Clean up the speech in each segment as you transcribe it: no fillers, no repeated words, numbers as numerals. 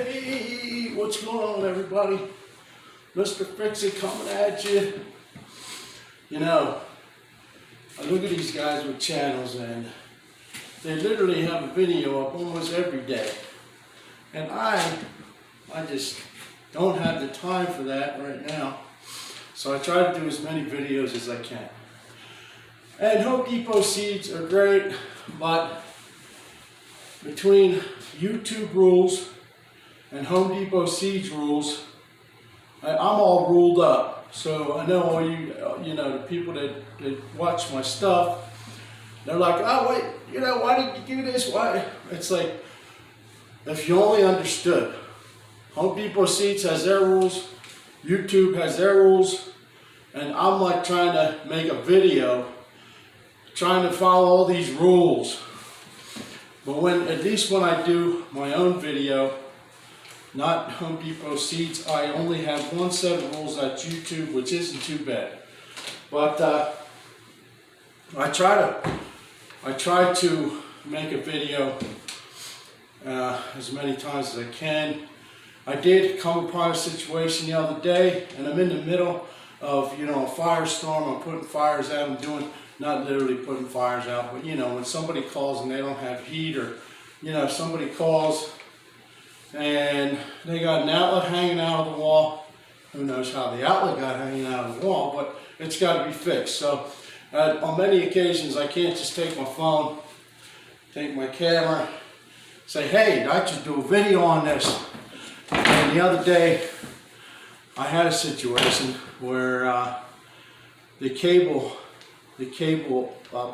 Hey, what's going on, everybody? Mr. Fix-It coming at you. You know, I look at these guys with channels and they literally have a video up almost every day. And I just don't have the time for that right now. So I try to do as many videos as I can. And Home Depot seeds are great, but between YouTube rules and Home Depot seeds rules, I'm all ruled up. So I know all the people that watch my stuff, they're like, oh wait, why did you do this? Why? It's like, if you only understood. Home Depot seeds has their rules, YouTube has their rules, and I'm like trying to make a video, trying to follow all these rules. But at least when I do my own video, not Home Depot seeds, I only have one set of rules at YouTube, which isn't too bad. But I try to make a video as many times as I can. I did come upon a situation the other day, and I'm in the middle of a firestorm. I'm putting fires out. I'm doing, not literally putting fires out, but when somebody calls and they don't have heat, or somebody calls and they got an outlet hanging out of the wall. Who knows how the outlet got hanging out of the wall, but it's got to be fixed. So on many occasions I can't just take my phone, take my camera, say, hey, I should do a video on this. And the other day I had a situation where the cable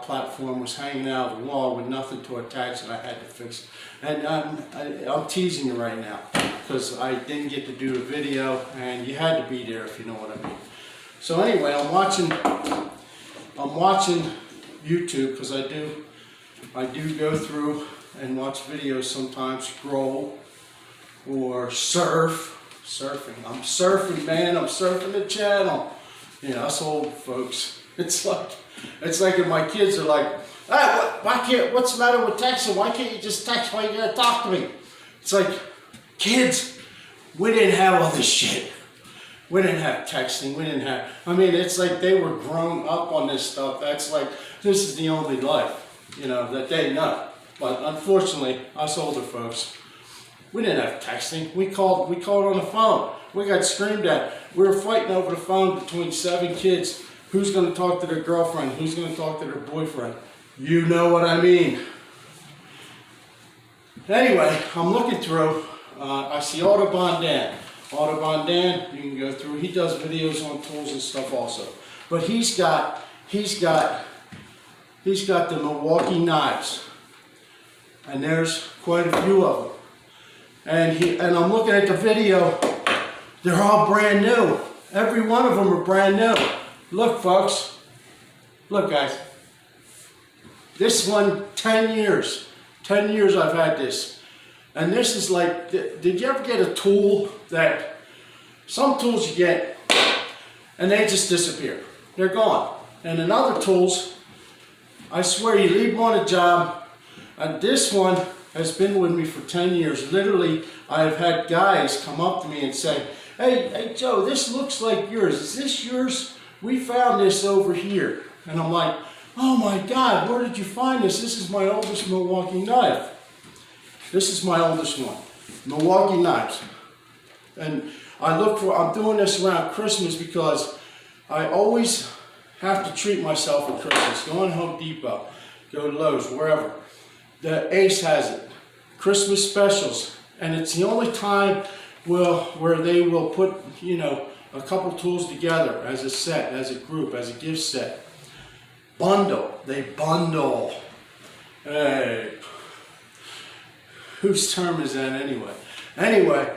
platform was hanging out of the wall with nothing to attach, and I had to fix it. And I'm teasing you right now because I didn't get to do the video, and you had to be there, if you know what I mean. So anyway, I'm watching YouTube because I do go through and watch videos sometimes, scroll or surfing. I'm surfing, man. I'm surfing the channel. Us old folks. It's like if my kids are like, hey, what's the matter with texting? Why can't you just text? Why you gotta talk to me? It's like, kids, we didn't have all this shit. We didn't have texting. It's like they were grown up on this stuff. That's like, this is the only life, that they know. But unfortunately, us older folks, we didn't have texting. We called on the phone. We got screamed at. We were fighting over the phone between 7 kids. Who's going to talk to their girlfriend? Who's going to talk to their boyfriend? You know what I mean. Anyway, I'm looking through. I see Audubon Dan. Audubon Dan, you can go through. He does videos on tools and stuff also. But he's got the Milwaukee knives, and there's quite a few of them. And I'm looking at the video. They're all brand new. Every one of them are brand new. Look, folks. Look, guys. This one, 10 years. 10 years I've had this. And this is like, did you ever get a tool that, some tools you get, and they just disappear. They're gone. And in other tools, I swear you leave them on a job, and this one has been with me for 10 years. Literally, I've had guys come up to me and say, hey Joe, this looks like yours. Is this yours? We found this over here. And I'm like, oh my God, where did you find this? This is my oldest Milwaukee knife. This is my oldest one. Milwaukee knives. And I'm doing this around Christmas because I always have to treat myself at Christmas. Go to Home Depot, go to Lowe's, wherever. The Ace has it. Christmas specials. And it's the only time where they will put, a couple tools together as a set, as a group, as a gift set. Bundle. They bundle. Hey. Whose term is that anyway? Anyway,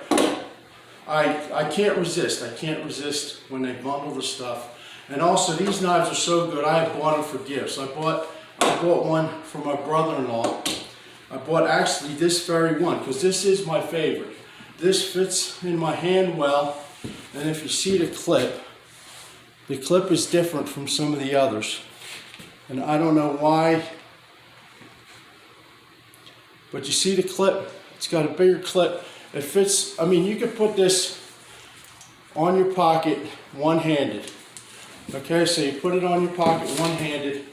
I can't resist. I can't resist when they bundle the stuff. And also, these knives are so good, I bought them for gifts. I bought one for my brother-in-law. I bought actually this very one, because this is my favorite. This fits in my hand well, and if you see the clip is different from some of the others. And I don't know why, but you see the clip? It's got a bigger clip. It fits, I mean, you could put this on your pocket one-handed. Okay, so you put it on your pocket one-handed.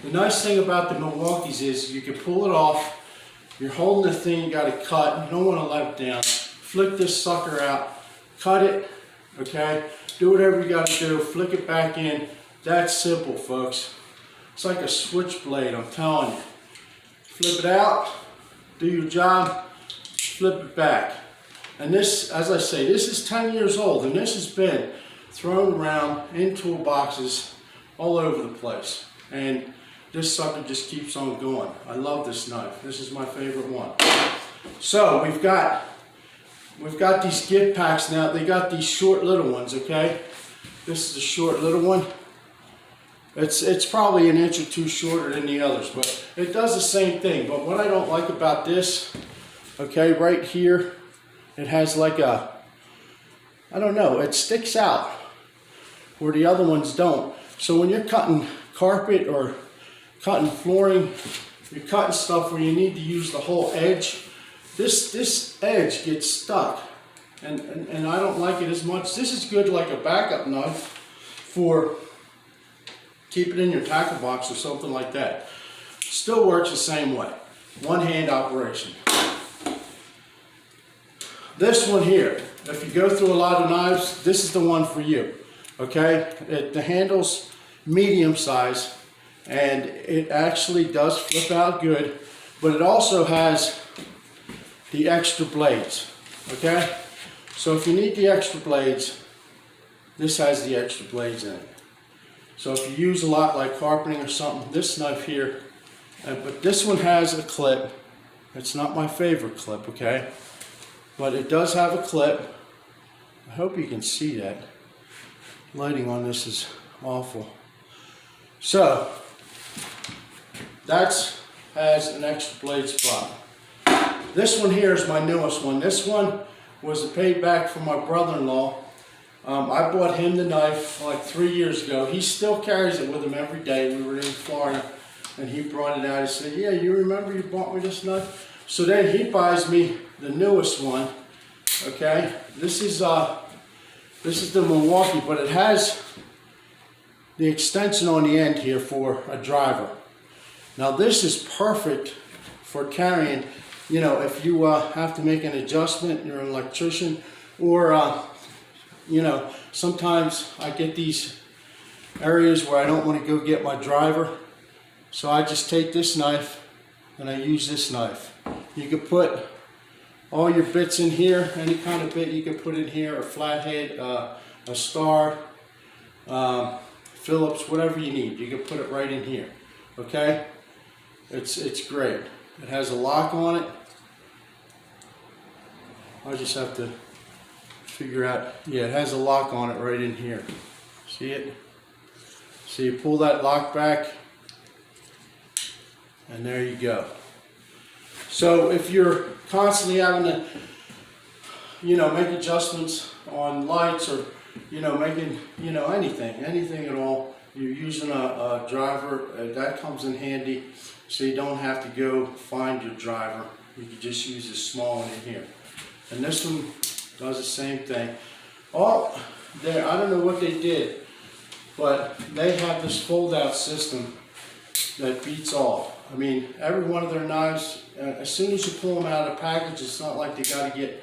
The nice thing about the Milwaukees is you can pull it off. You're holding the thing, you got to cut. You don't want to let it down. Flick this sucker out, cut it, okay? Do whatever you got to do, flick it back in. That's simple, folks. It's like a switchblade, I'm telling you. Flip it out, do your job, flip it back. And this, as I say, this is 10 years old, and this has been thrown around in toolboxes all over the place. And this sucker just keeps on going. I love this knife. This is my favorite one. So we've got these gift packs now. They got these short little ones, okay? This is the short little one. It's probably an inch or two shorter than the others, but it does the same thing. But what I don't like about this, okay, right here, it has like a, I don't know, it sticks out where the other ones don't. So when you're cutting carpet or cutting flooring, you're cutting stuff where you need to use the whole edge, this edge gets stuck, and I don't like it as much. This is good like a backup knife for keep it in your tackle box or something like that. Still works the same way. One hand operation. This one here, if you go through a lot of knives, this is the one for you. Okay? The handle's medium size, and it actually does flip out good, but it also has the extra blades. Okay? So if you need the extra blades, this has the extra blades in it. So if you use a lot like carpeting or something, this knife here, but this one has a clip. It's not my favorite clip, okay? But it does have a clip. I hope you can see that. Lighting on this is awful. So, that has an extra blade spot. This one here is my newest one. This one was a payback from my brother-in-law. I bought him the knife like 3 years ago. He still carries it with him every day. We were in Florida and he brought it out. He said, yeah, you remember you bought me this knife? So then he buys me the newest one, okay? This is the Milwaukee, but it has the extension on the end here for a driver. Now this is perfect for carrying, you know, if you have to make an adjustment, you're an electrician, or you know, sometimes I get these areas where I don't want to go get my driver, so I just take this knife and I use this knife. You can put all your bits in here, any kind of bit you can put in here, a flathead, a star, Phillips, whatever you need. You can put it right in here, okay? It's great. It has a lock on it. I just have to figure out, yeah, it has a lock on it right in here. See it? So you pull that lock back, and there you go. So if you're constantly having to, you know, make adjustments on lights, or, you know, making, you know, anything at all, you're using a driver, that comes in handy, so you don't have to go find your driver. You can just use this small one in here. And this one does the same thing. Oh, there, I don't know what they did, but they have this fold-out system that beats all. I mean, every one of their knives, as soon as you pull them out of the package, it's not like they got to get,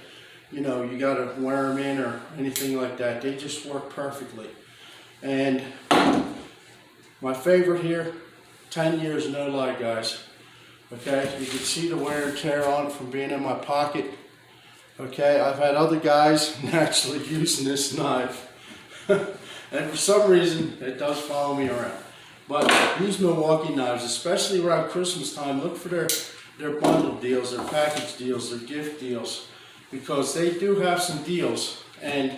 you know, you got to wear them in or anything like that. They just work perfectly. And my favorite here, 10 years, no lie, guys. Okay, you can see the wear and tear on it from being in my pocket. Okay, I've had other guys naturally using this knife. And for some reason, it does follow me around. But these Milwaukee knives, especially around Christmas time, look for their bundle deals, their package deals, their gift deals, because they do have some deals. And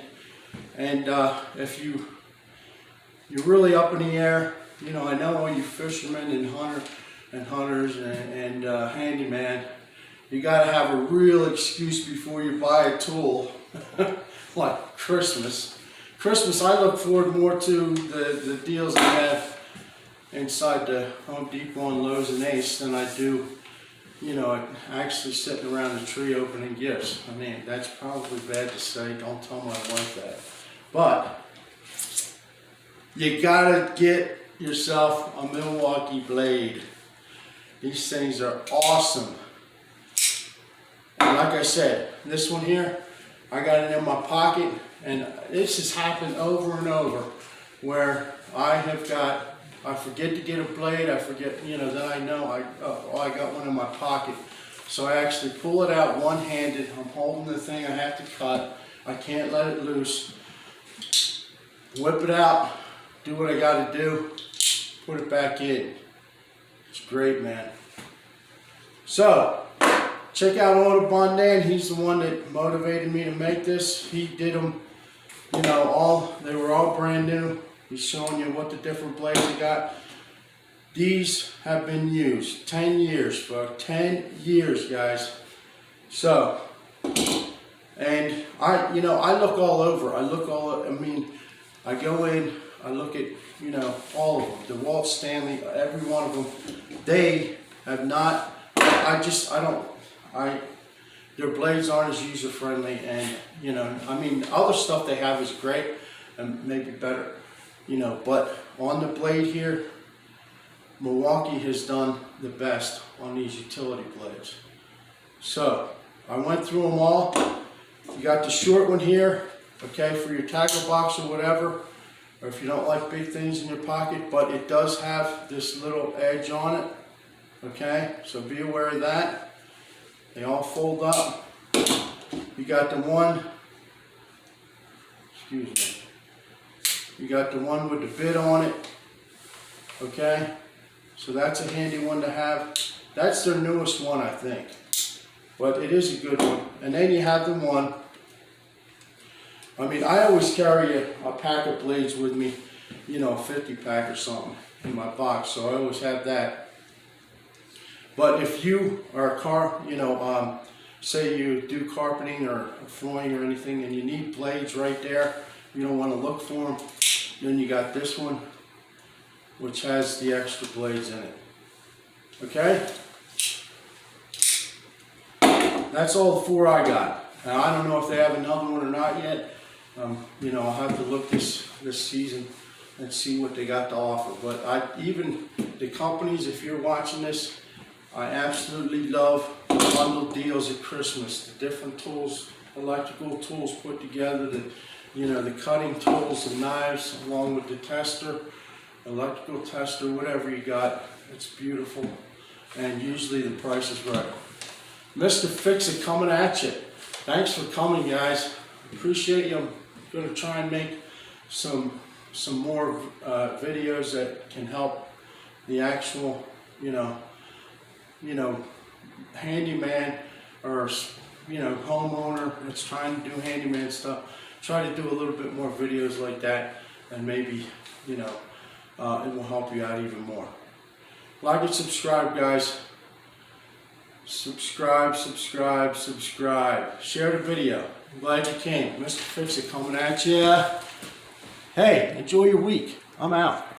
if you're really up in the air, you know, I know all you fishermen and hunters and handyman, you got to have a real excuse before you buy a tool, like Christmas. Christmas, I look forward more to the deals I have inside the Home Depot and Lowe's and Ace than I do you know, actually sitting around the tree opening gifts. I mean, that's probably bad to say. Don't tell my wife that. But you gotta get yourself a Milwaukee blade. These things are awesome. And like I said, this one here, I got it in my pocket, and this has happened over and over where I forget to get a blade, I forget, you know, then I know I got one in my pocket. So I actually pull it out one-handed. I'm holding the thing I have to cut. I can't let it loose. Whip it out, do what I got to do, put it back in. It's great, man. So, check out Audubon. He's the one that motivated me to make this. He did them, you know, they were all brand new. He's showing you what the different blades he got. These have been used 10 years, for 10 years, guys. So, and I look all over. I mean, I go in, I look at, you know, all of them. The Walt Stanley, every one of them. They have not, their blades aren't as user friendly, and, you know, I mean, other stuff they have is great and maybe better, you know, but on the blade here, Milwaukee has done the best on these utility blades. So, I went through them all. You got the short one here, okay, for your tackle box or whatever, or if you don't like big things in your pocket, but it does have this little edge on it, okay, so be aware of that. They all fold up. You got the one, excuse me, you got the one with the bit on it, okay, so that's a handy one to have. That's their newest one, I think, but it is a good one. And then you have the one, I mean, I always carry a pack of blades with me, you know, a 50 pack or something in my box, so I always have that. But if you are say you do carpeting or flooring or anything and you need blades right there, you don't want to look for them, then you got this one, which has the extra blades in it. Okay? That's all the 4 I got. Now, I don't know if they have another one or not yet. You know, I'll have to look this season and see what they got to offer. But even the companies, if you're watching this, I absolutely love the bundle deals at Christmas. The different tools, electrical tools put together, the cutting tools, the knives, along with the tester, electrical tester, whatever you got. It's beautiful, and usually the price is right. Mr. Fix-It coming at you. Thanks for coming, guys. Appreciate you. I'm going to try and make some more videos that can help the actual, you know, handyman or, you know, homeowner that's trying to do handyman stuff. Try to do a little bit more videos like that, and maybe, you know, it will help you out even more. Like and subscribe, guys. Subscribe. Share the video. I'm glad you came. Mr. Fix-It coming at you. Hey, enjoy your week. I'm out.